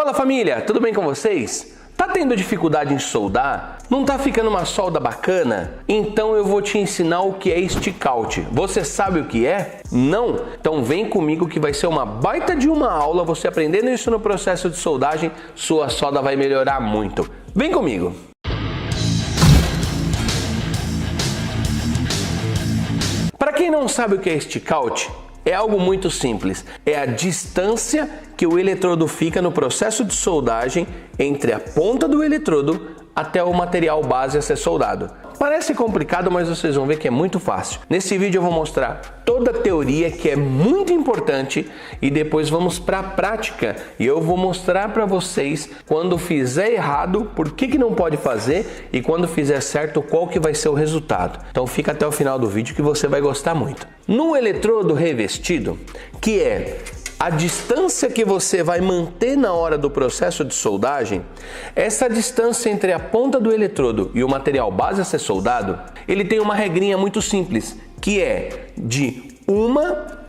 Fala família, tudo bem com vocês? Tá tendo dificuldade em soldar? Não tá ficando uma solda bacana? Então eu vou te ensinar o que é stick out. Você sabe o que é? Não? Então vem comigo que vai ser uma baita de uma aula. Você aprendendo isso no processo de soldagem, sua solda vai melhorar muito. Vem comigo! Para quem não sabe o que é stick out, é algo muito simples. É a distância que o eletrodo fica no processo de soldagem entre a ponta do eletrodo até o material base a ser soldado. Parece complicado, mas vocês vão ver que é muito fácil. Nesse vídeo eu vou mostrar toda a teoria, que é muito importante, e depois vamos para a prática. E eu vou mostrar para vocês quando fizer errado, por que não pode fazer, e quando fizer certo, qual que vai ser o resultado. Então fica até o final do vídeo que você vai gostar muito. No eletrodo revestido, que é a distância que você vai manter na hora do processo de soldagem, essa distância entre a ponta do eletrodo e o material base a ser soldado, ele tem uma regrinha muito simples, que é de 1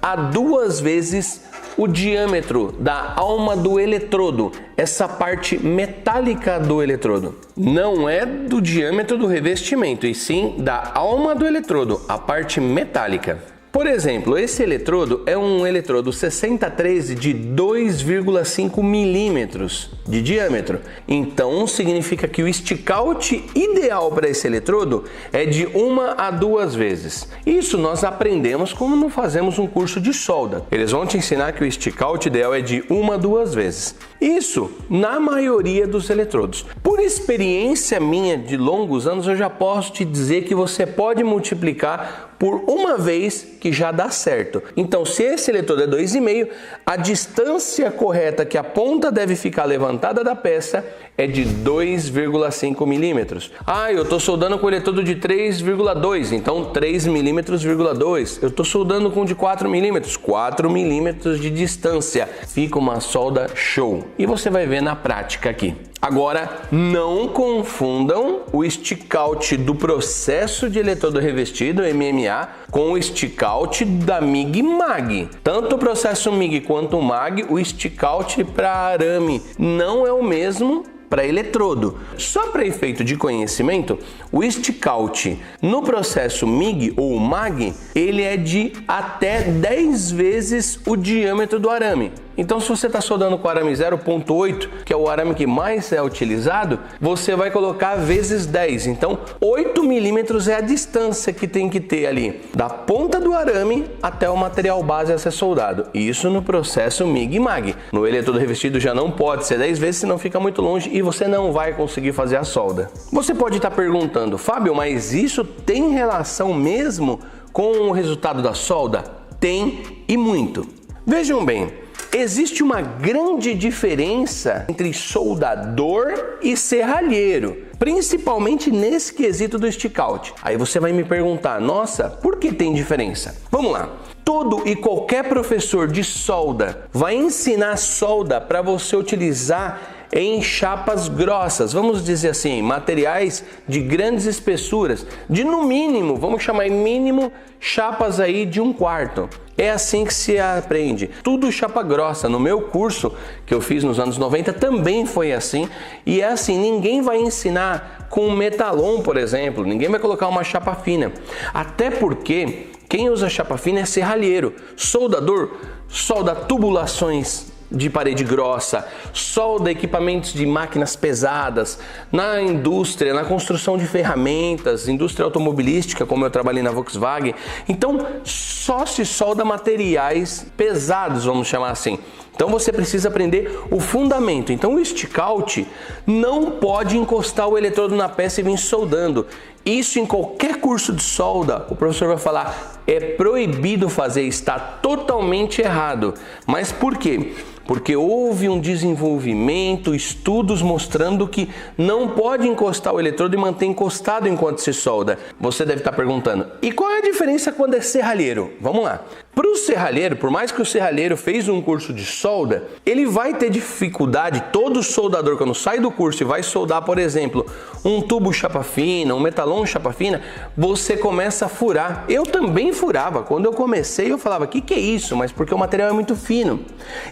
a 2 vezes o diâmetro da alma do eletrodo, essa parte metálica do eletrodo. Não é do diâmetro do revestimento, e sim da alma do eletrodo, a parte metálica. Por exemplo, esse eletrodo é um eletrodo 6013 de 2,5 milímetros de diâmetro. Então significa que o stick out ideal para esse eletrodo é de 1 a 2 vezes. Isso nós aprendemos quando fazemos um curso de solda. Eles vão te ensinar que o stick out ideal é de 1 a 2 vezes. Isso na maioria dos eletrodos. Por experiência minha de longos anos, eu já posso te dizer que você pode multiplicar por uma vez que já dá certo. Então, se esse eletrodo é 2,5, a distância correta que a ponta deve ficar levantada da peça é de 2,5 milímetros. Ah, eu estou soldando com eletrodo de 3,2, então 3 milímetros,2. Eu estou soldando com de 4 milímetros, 4 milímetros de distância. Fica uma solda show. E você vai ver na prática aqui. Agora, não confundam o stick out do processo de eletrodo revestido, MMA, com o stick out da MIG-MAG. Tanto o processo MIG quanto o MAG, o stick out para arame não é o mesmo para eletrodo. Só para efeito de conhecimento, o stick out no processo MIG ou MAG, ele é de até 10 vezes o diâmetro do arame. Então, se você está soldando com arame 0,8, que é o arame que mais é utilizado, você vai colocar vezes 10. Então, 8 milímetros é a distância que tem que ter ali da ponta do arame até o material base a ser soldado. Isso no processo MIG-MAG. No eletrodo revestido já não pode ser 10 vezes, senão fica muito longe e você não vai conseguir fazer a solda. Você pode estar perguntando, Fábio, mas isso tem relação mesmo com o resultado da solda? Tem, e muito. Vejam bem, existe uma grande diferença entre soldador e serralheiro, principalmente nesse quesito do stick out. Aí você vai me perguntar, nossa, por que tem diferença? Vamos lá. Todo e qualquer professor de solda vai ensinar solda para você utilizar em chapas grossas, vamos dizer assim, materiais de grandes espessuras, de no mínimo, vamos chamar em mínimo, chapas aí de 1/4. É assim que se aprende, tudo chapa grossa. No meu curso que eu fiz nos anos 90 também foi assim, e é assim, ninguém vai ensinar com metalon, por exemplo, ninguém vai colocar uma chapa fina, até porque quem usa chapa fina é serralheiro. Soldador solda tubulações de parede grossa, solda equipamentos de máquinas pesadas, na indústria, na construção de ferramentas, indústria automobilística, como eu trabalhei na Volkswagen. Então, só se solda materiais pesados, vamos chamar assim. Então você precisa aprender o fundamento. Então o stick out não pode encostar o eletrodo na peça e vir soldando. Isso em qualquer curso de solda, o professor vai falar, é proibido fazer, está totalmente errado. Mas por quê? Porque houve um desenvolvimento, estudos mostrando que não pode encostar o eletrodo e manter encostado enquanto se solda. Você deve estar perguntando, e qual é a diferença quando é serralheiro? Vamos lá. Para o serralheiro, por mais que o serralheiro fez um curso de solda, ele vai ter dificuldade, todo soldador quando sai do curso e vai soldar, por exemplo, um tubo chapa fina, um metalon chapa fina, você começa a furar. Eu também furava. Quando eu comecei, eu falava, que é isso? Mas porque o material é muito fino.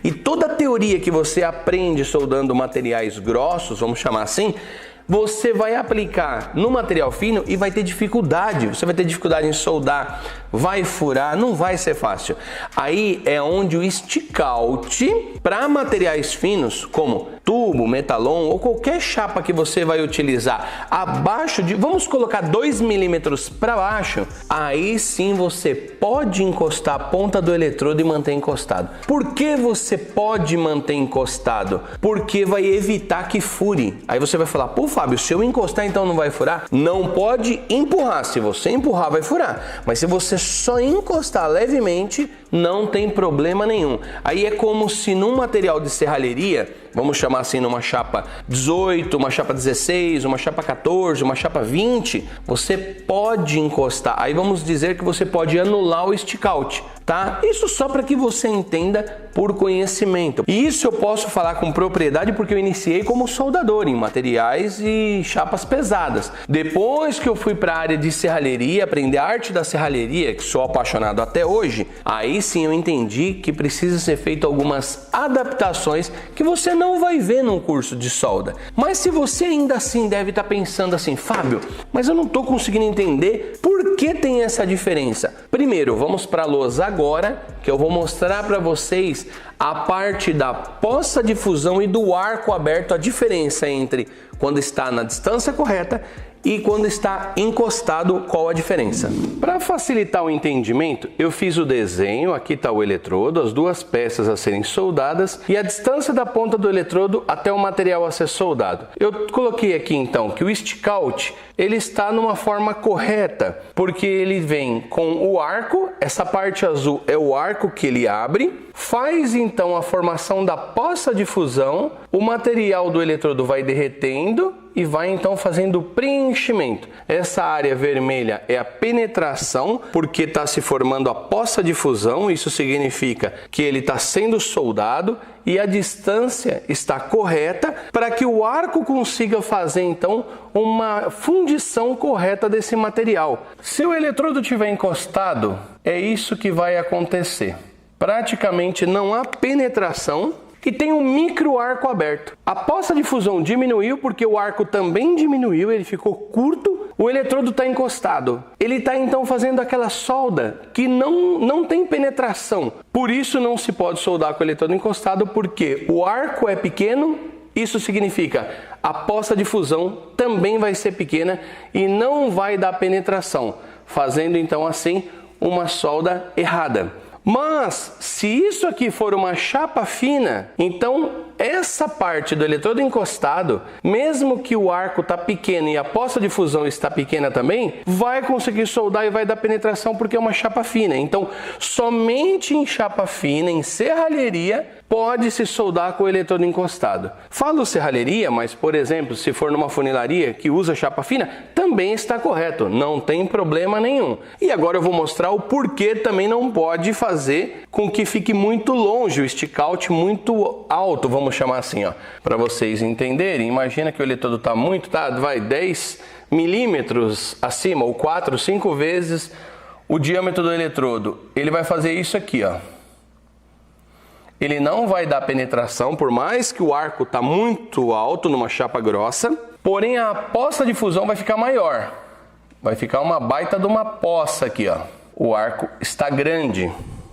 E toda a teoria que você aprende soldando materiais grossos, vamos chamar assim, você vai aplicar no material fino e vai ter dificuldade. Você vai ter dificuldade em soldar, vai furar, não vai ser fácil. Aí é onde o stick-out para materiais finos, como tubo, metalon ou qualquer chapa que você vai utilizar abaixo de, vamos colocar 2 milímetros para baixo, aí sim você pode encostar a ponta do eletrodo e manter encostado. Por que você pode manter encostado? Porque vai evitar que fure. Aí você vai falar, pô Fábio, se eu encostar então não vai furar? Não pode empurrar, se você empurrar vai furar, mas se você só encostar levemente, não tem problema nenhum. Aí é como se num material de serralheria, vamos chamar assim, numa chapa 18, uma chapa 16, uma chapa 14, uma chapa 20, você pode encostar. Aí vamos dizer que você pode anular o stick-out, tá? Isso só para que você entenda por conhecimento. E isso eu posso falar com propriedade porque eu iniciei como soldador em materiais e chapas pesadas. Depois que eu fui para a área de serralheria, aprender a arte da serralheria, que sou apaixonado até hoje, aí sim eu entendi que precisa ser feito algumas adaptações que você não vai ver num curso de solda. Mas se você ainda assim deve estar pensando assim, Fábio, mas eu não estou conseguindo entender por que tem essa diferença. Primeiro, vamos para a lousa agora, que eu vou mostrar para vocês a parte da poça de fusão e do arco aberto, a diferença entre quando está na distância correta e quando está encostado, qual a diferença? Para facilitar o entendimento, eu fiz o desenho, aqui está o eletrodo, as duas peças a serem soldadas e a distância da ponta do eletrodo até o material a ser soldado. Eu coloquei aqui então que o stick-out, ele está numa forma correta, porque ele vem com o arco, essa parte azul é o arco que ele abre, faz então a formação da poça de fusão, o material do eletrodo vai derretendo e vai então fazendo preenchimento. Essa área vermelha é a penetração, porque está se formando a poça de fusão, isso significa que ele está sendo soldado e a distância está correta para que o arco consiga fazer então uma fundição correta desse material. Se o eletrodo estiver encostado, é isso que vai acontecer. Praticamente não há penetração e tem um micro arco aberto. A poça de fusão diminuiu porque o arco também diminuiu, ele ficou curto, o eletrodo está encostado. Ele está então fazendo aquela solda que não tem penetração. Por isso não se pode soldar com o eletrodo encostado, porque o arco é pequeno, isso significa a poça de fusão também vai ser pequena e não vai dar penetração, fazendo então assim uma solda errada. Mas, se isso aqui for uma chapa fina, então essa parte do eletrodo encostado, mesmo que o arco está pequeno e a poça de fusão está pequena também, vai conseguir soldar e vai dar penetração porque é uma chapa fina. Então, somente em chapa fina, em serralheria, pode se soldar com o eletrodo encostado. Falo serralheria, mas, por exemplo, se for numa funilaria que usa chapa fina, também está correto, não tem problema nenhum. E agora eu vou mostrar o porquê também não pode fazer com que fique muito longe, o stick-out muito alto, vamos chamar assim, ó, para vocês entenderem. Imagina que o eletrodo está muito, vai 10 milímetros acima, ou 4, 5 vezes o diâmetro do eletrodo. Ele vai fazer isso aqui, ó. Ele não vai dar penetração, por mais que o arco está muito alto numa chapa grossa, porém a poça de fusão vai ficar maior. Vai ficar uma baita de uma poça aqui, ó. O arco está grande.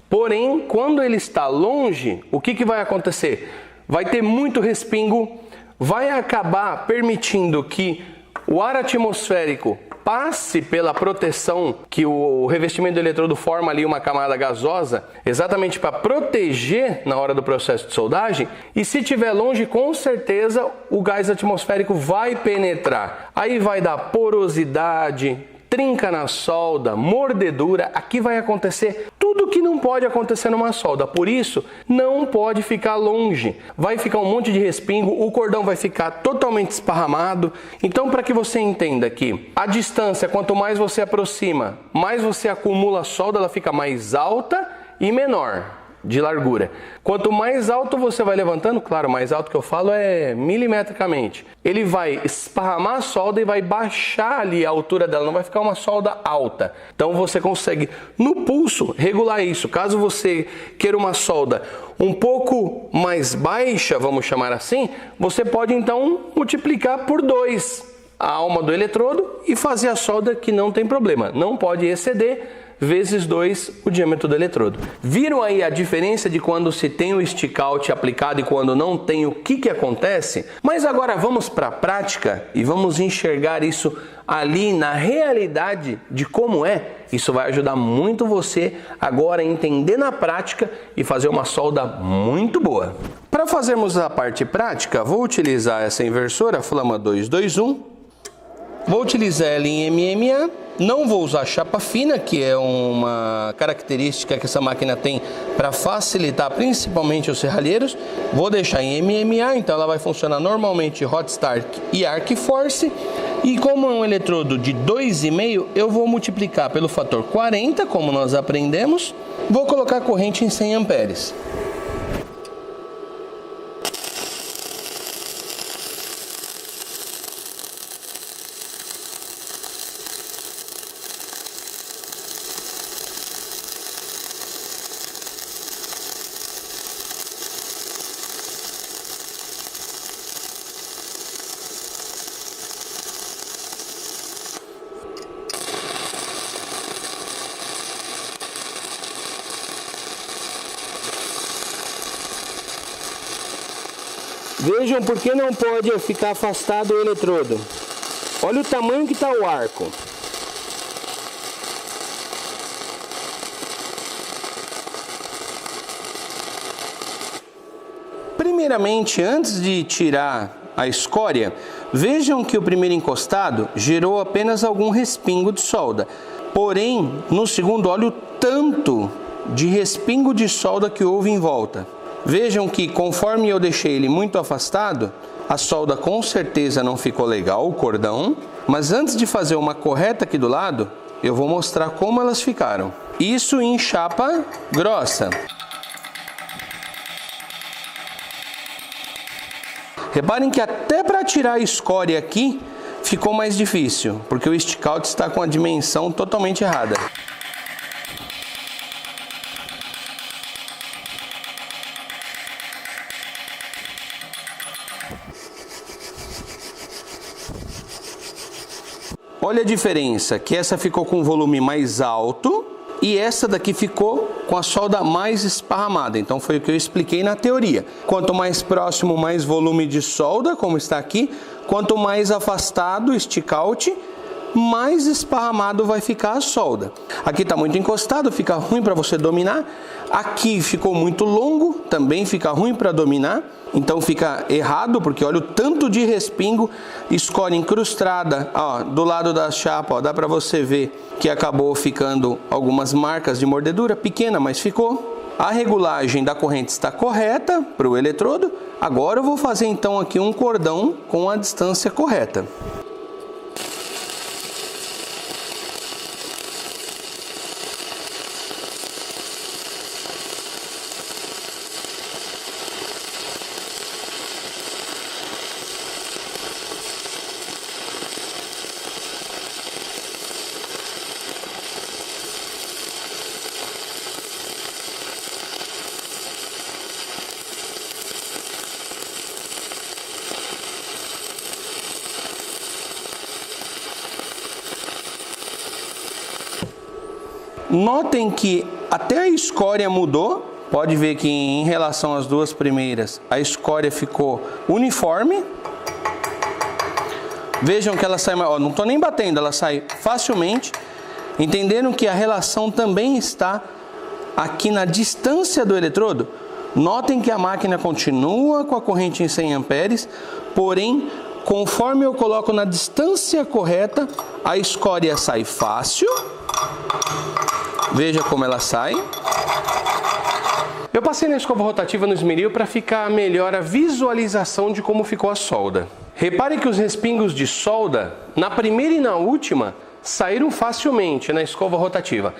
Porém, quando ele está longe, o que vai acontecer? Vai ter muito respingo, vai acabar permitindo que o ar atmosférico passe pela proteção que o revestimento do eletrodo forma ali, uma camada gasosa, exatamente para proteger na hora do processo de soldagem, e se estiver longe, com certeza o gás atmosférico vai penetrar. Aí vai dar porosidade, trinca na solda, mordedura, aqui vai acontecer tudo que não pode acontecer numa solda. Por isso, não pode ficar longe. Vai ficar um monte de respingo, o cordão vai ficar totalmente esparramado. Então, para que você entenda que a distância, quanto mais você aproxima, mais você acumula a solda, ela fica mais alta e menor de largura. Quanto mais alto você vai levantando, claro, mais alto que eu falo é milimetricamente, ele vai esparramar a solda e vai baixar ali a altura dela, não vai ficar uma solda alta. Então você consegue no pulso regular isso. Caso você queira uma solda um pouco mais baixa, vamos chamar assim, você pode então multiplicar por 2 a alma do eletrodo e fazer a solda, que não tem problema, não pode exceder vezes 2 o diâmetro do eletrodo. Viram aí a diferença de quando se tem o stick out aplicado e quando não tem, o que acontece? Mas agora vamos para a prática e vamos enxergar isso ali na realidade de como é. Isso vai ajudar muito você agora a entender na prática e fazer uma solda muito boa. Para fazermos a parte prática, vou utilizar essa inversora Flama 221. Vou utilizar ela em MMA, não vou usar chapa fina, que é uma característica que essa máquina tem para facilitar principalmente os serralheiros. Vou deixar em MMA, então ela vai funcionar normalmente Hot Start e Arc Force. E como é um eletrodo de 2,5, eu vou multiplicar pelo fator 40, como nós aprendemos. Vou colocar a corrente em 100 amperes. Vejam por que não pode ficar afastado o eletrodo. Olha o tamanho que está o arco. Primeiramente, antes de tirar a escória, vejam que o primeiro encostado gerou apenas algum respingo de solda. Porém, no segundo, olha o tanto de respingo de solda que houve em volta. Vejam que conforme eu deixei ele muito afastado, a solda com certeza não ficou legal, o cordão. Mas antes de fazer uma correta aqui do lado, eu vou mostrar como elas ficaram. Isso em chapa grossa. Reparem que até para tirar a escória aqui ficou mais difícil, porque o stick out está com a dimensão totalmente errada. Olha a diferença, que essa ficou com um volume mais alto e essa daqui ficou com a solda mais esparramada. Então foi o que eu expliquei na teoria. Quanto mais próximo, mais volume de solda, como está aqui. Quanto mais afastado, stick out, mais esparramado vai ficar a solda. Aqui está muito encostado, fica ruim para você dominar. Aqui ficou muito longo, também fica ruim para dominar. Então fica errado, porque olha o tanto de respingo, escória incrustada, ó, do lado da chapa, ó, dá para você ver que acabou ficando algumas marcas de mordedura, pequena, mas ficou. A regulagem da corrente está correta para o eletrodo. Agora eu vou fazer então aqui um cordão com a distância correta. Notem que até a escória mudou. Pode ver que em relação às duas primeiras, a escória ficou uniforme. Vejam que ela sai, ó, não estou nem batendo, ela sai facilmente. Entenderam que a relação também está aqui na distância do eletrodo? Notem que a máquina continua com a corrente em 100 amperes, porém, conforme eu coloco na distância correta, a escória sai fácil. Veja como ela sai. Eu passei na escova rotativa no esmeril para ficar melhor a visualização de como ficou a solda. Repare que os respingos de solda, na primeira e na última, saíram facilmente na escova rotativa.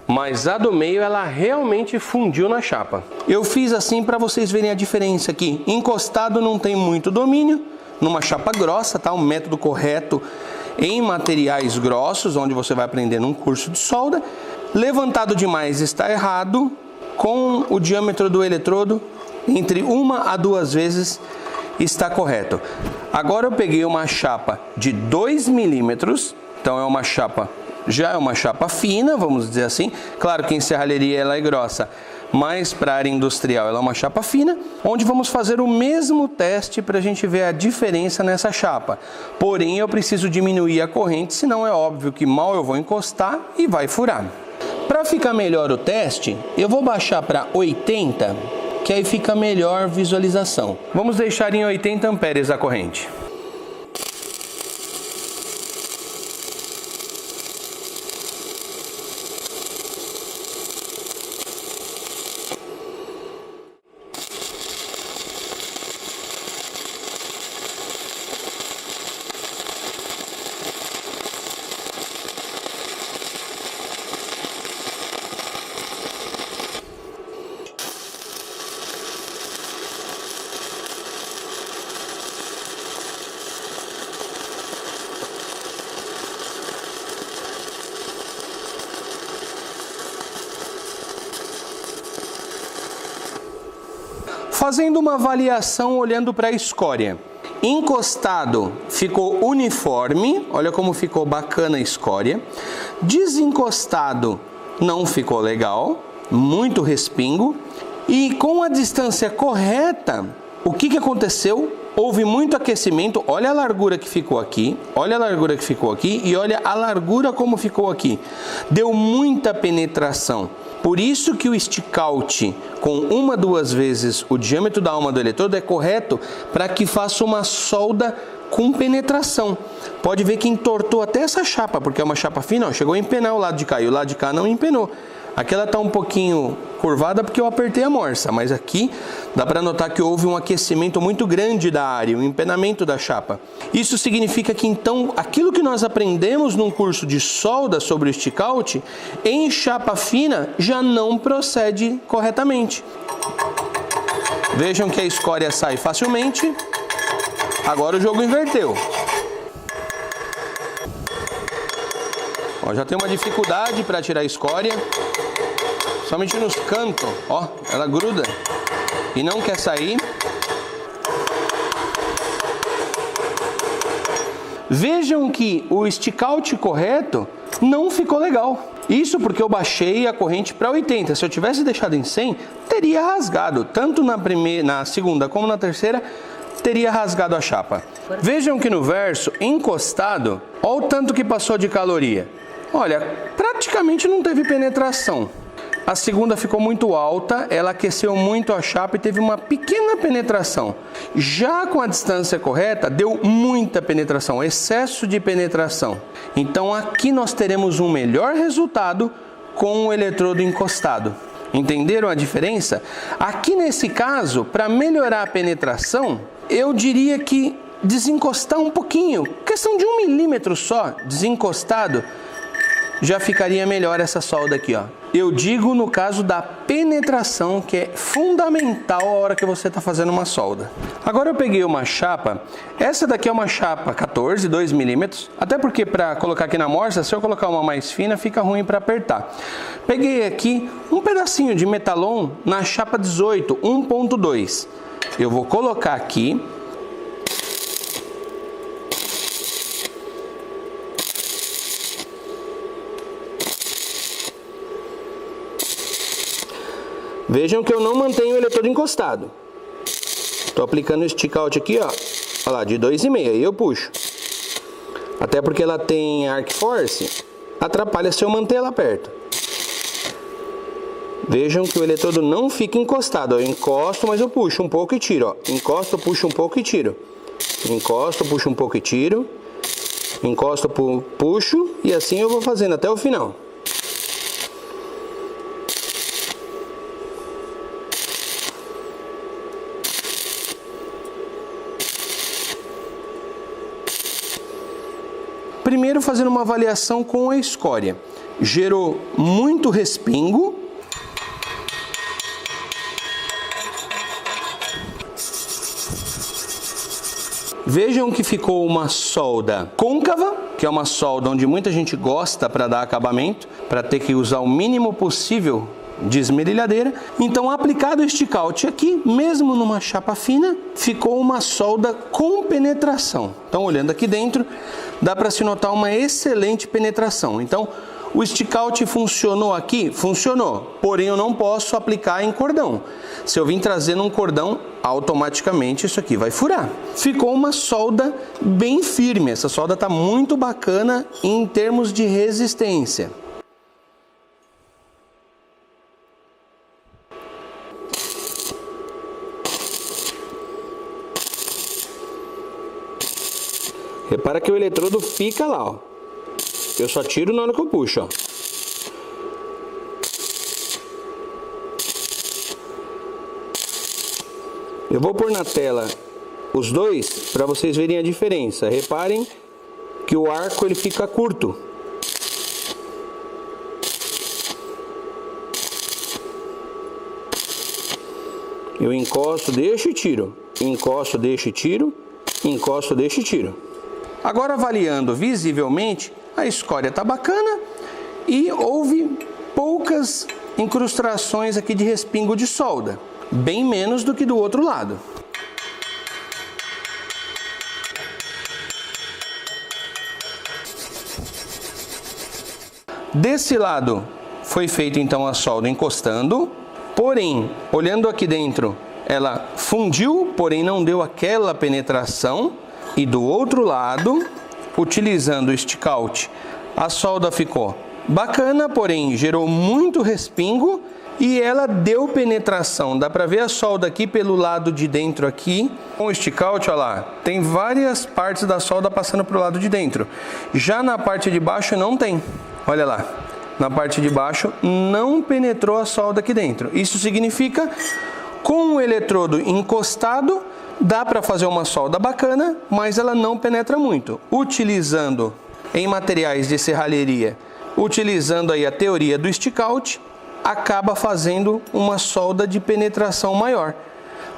mas a do meio ela realmente fundiu na chapa. Eu fiz assim para vocês verem a diferença aqui. Encostado não tem muito domínio, numa chapa grossa, tá? Um método correto em materiais grossos, onde você vai aprender num curso de solda. Levantado demais está errado, com o diâmetro do eletrodo entre 1 a 2 vezes está correto. Agora eu peguei uma chapa de 2 milímetros, então já é uma chapa fina, vamos dizer assim. Claro que em serralheria ela é grossa, mas para a área industrial ela é uma chapa fina, onde vamos fazer o mesmo teste para a gente ver a diferença nessa chapa. Porém, eu preciso diminuir a corrente, senão é óbvio que mal eu vou encostar e vai furar. Para ficar melhor o teste, eu vou baixar para 80, que aí fica melhor visualização. Vamos deixar em 80 amperes a corrente. Fazendo uma avaliação olhando para a escória. Encostado ficou uniforme, olha como ficou bacana a escória. Desencostado não ficou legal, muito respingo. E com a distância correta, o que aconteceu? Houve muito aquecimento, olha a largura que ficou aqui, olha a largura que ficou aqui e olha a largura como ficou aqui. Deu muita penetração. Por isso que o stick out com 1 a 2 vezes o diâmetro da alma do eletrodo é correto para que faça uma solda com penetração. Pode ver que entortou até essa chapa, porque é uma chapa fina, ó, chegou a empenar o lado de cá e o lado de cá não empenou. Aqui ela está um pouquinho curvada porque eu apertei a morsa, mas aqui dá para notar que houve um aquecimento muito grande da área, um empenamento da chapa. Isso significa que então aquilo que nós aprendemos num curso de solda sobre o stick out, em chapa fina já não procede corretamente. Vejam que a escória sai facilmente, agora o jogo inverteu. Ó, já tem uma dificuldade para tirar a escória, somente nos cantos, ó, ela gruda e não quer sair. Vejam que o stick out correto não ficou legal. Isso porque eu baixei a corrente para 80. Se eu tivesse deixado em 100, teria rasgado, tanto na segunda como na terceira, teria rasgado a chapa. Vejam que no verso, encostado, olha o tanto que passou de caloria. Olha, praticamente não teve penetração. A segunda ficou muito alta, ela aqueceu muito a chapa e teve uma pequena penetração. Já com a distância correta, deu muita penetração, excesso de penetração. Então aqui nós teremos um melhor resultado com o eletrodo encostado. Entenderam a diferença? Aqui nesse caso, para melhorar a penetração, eu diria que desencostar um pouquinho, questão de 1 milímetro só, desencostado, já ficaria melhor essa solda aqui, ó. Eu digo no caso da penetração, que é fundamental a hora que você está fazendo uma solda. Agora eu peguei uma chapa, essa daqui é uma chapa 14, 2 milímetros, até porque para colocar aqui na morsa, se eu colocar uma mais fina, fica ruim para apertar. Peguei aqui um pedacinho de metalon na chapa 18, 1.2. Eu vou colocar aqui. Vejam que eu não mantenho o eletrodo encostado. Estou aplicando o stick out aqui, ó. Olha lá, de 2,5, aí eu puxo. Até porque ela tem arc force, atrapalha se eu manter ela perto. Vejam que o eletrodo não fica encostado. Eu encosto, mas eu puxo um pouco e tiro, ó. Encosto, puxo um pouco e tiro. Encosto, puxo um pouco e tiro. Encosto, puxo e assim eu vou fazendo até o final. Primeiro, fazendo uma avaliação com a escória. gerou muito respingo. Vejam que ficou uma solda côncava, que é uma solda onde muita gente gosta para dar acabamento, para ter que usar o mínimo possível de esmerilhadeira. Então, aplicado o stick out aqui, mesmo numa chapa fina, ficou uma solda com penetração. Então, olhando aqui dentro, dá para se notar uma excelente penetração. Então, o stick out funcionou aqui? Funcionou, porém eu não posso aplicar em cordão. Se eu vim trazendo um cordão, automaticamente isso aqui vai furar. Ficou uma solda bem firme, essa solda está muito bacana em termos de resistência. Repara que o eletrodo fica lá, ó. Eu só tiro na hora que eu puxo, ó. Eu vou pôr na tela os dois para vocês verem a diferença. Reparem que o arco ele fica curto. Eu encosto, deixo e tiro. Encosto, deixo e tiro. Encosto, deixo e tiro. Agora, avaliando visivelmente, a escória está bacana e houve poucas incrustações aqui de respingo de solda, bem menos do que do outro lado. Desse lado foi feito então a solda encostando, porém, olhando aqui dentro, ela fundiu, porém não deu aquela penetração. E do outro lado, utilizando o stick out, a solda ficou bacana, porém gerou muito respingo e ela deu penetração. Dá para ver a solda aqui pelo lado de dentro aqui. Com o stick out, olha lá, tem várias partes da solda passando para o lado de dentro. Já na parte de baixo não tem. Olha lá, na parte de baixo não penetrou a solda aqui dentro. Isso significa, com o eletrodo encostado, dá para fazer uma solda bacana, mas ela não penetra muito. Utilizando em materiais de serralheria, utilizando aí a teoria do stick out, acaba fazendo uma solda de penetração maior,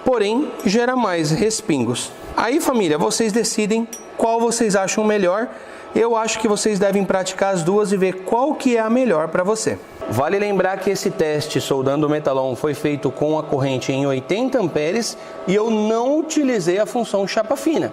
porém gera mais respingos. Aí, família, vocês decidem qual vocês acham melhor. Eu acho que vocês devem praticar as duas e ver qual que é a melhor para você. Vale lembrar que esse teste soldando o metalon foi feito com a corrente em 80 amperes e eu não utilizei a função chapa fina.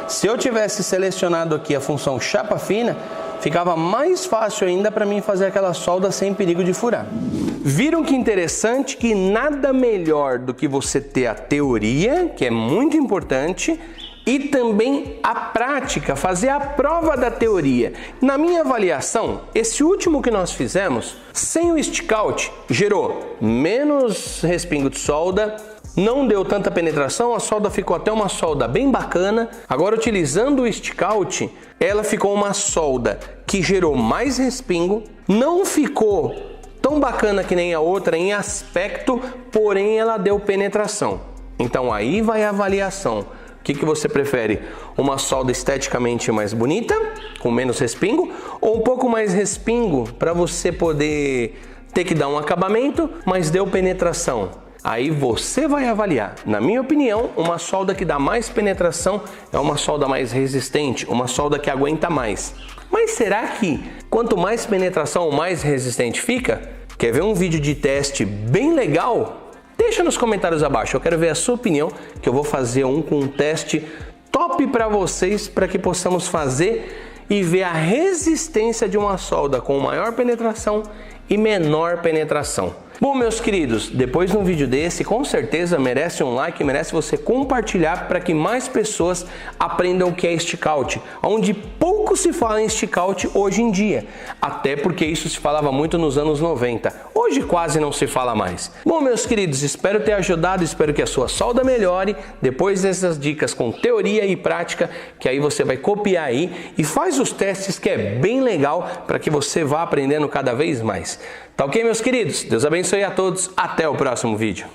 Se eu tivesse selecionado aqui a função chapa fina, ficava mais fácil ainda para mim fazer aquela solda sem perigo de furar. Viram que interessante que nada melhor do que você ter a teoria, que é muito importante, e também a prática, fazer a prova da teoria. Na minha avaliação, esse último que nós fizemos, sem o stick out, gerou menos respingo de solda, não deu tanta penetração, a solda ficou até uma solda bem bacana. Agora, utilizando o stick out, ela ficou uma solda que gerou mais respingo, não ficou tão bacana que nem a outra em aspecto, porém ela deu penetração. Então aí vai a avaliação. O que você prefere? Uma solda esteticamente mais bonita, com menos respingo, ou um pouco mais respingo para você poder ter que dar um acabamento, mas deu penetração? Aí você vai avaliar. Na minha opinião, uma solda que dá mais penetração é uma solda mais resistente, uma solda que aguenta mais. Mas será que quanto mais penetração, mais resistente fica? Quer ver um vídeo de teste bem legal? Deixa nos comentários abaixo, eu quero ver a sua opinião, que eu vou fazer com um teste top para vocês, para que possamos fazer e ver a resistência de uma solda com maior penetração e menor penetração. Bom, meus queridos, depois de um vídeo desse, com certeza merece um like, merece você compartilhar para que mais pessoas aprendam o que é stick out, onde pouco se fala em stick out hoje em dia, até porque isso se falava muito nos anos 90, hoje quase não se fala mais. Bom, meus queridos, espero ter ajudado, espero que a sua solda melhore, depois dessas dicas com teoria e prática, que aí você vai copiar aí e faz os testes, que é bem legal, para que você vá aprendendo cada vez mais. Tá ok, meus queridos? Deus abençoe a todos. Até o próximo vídeo.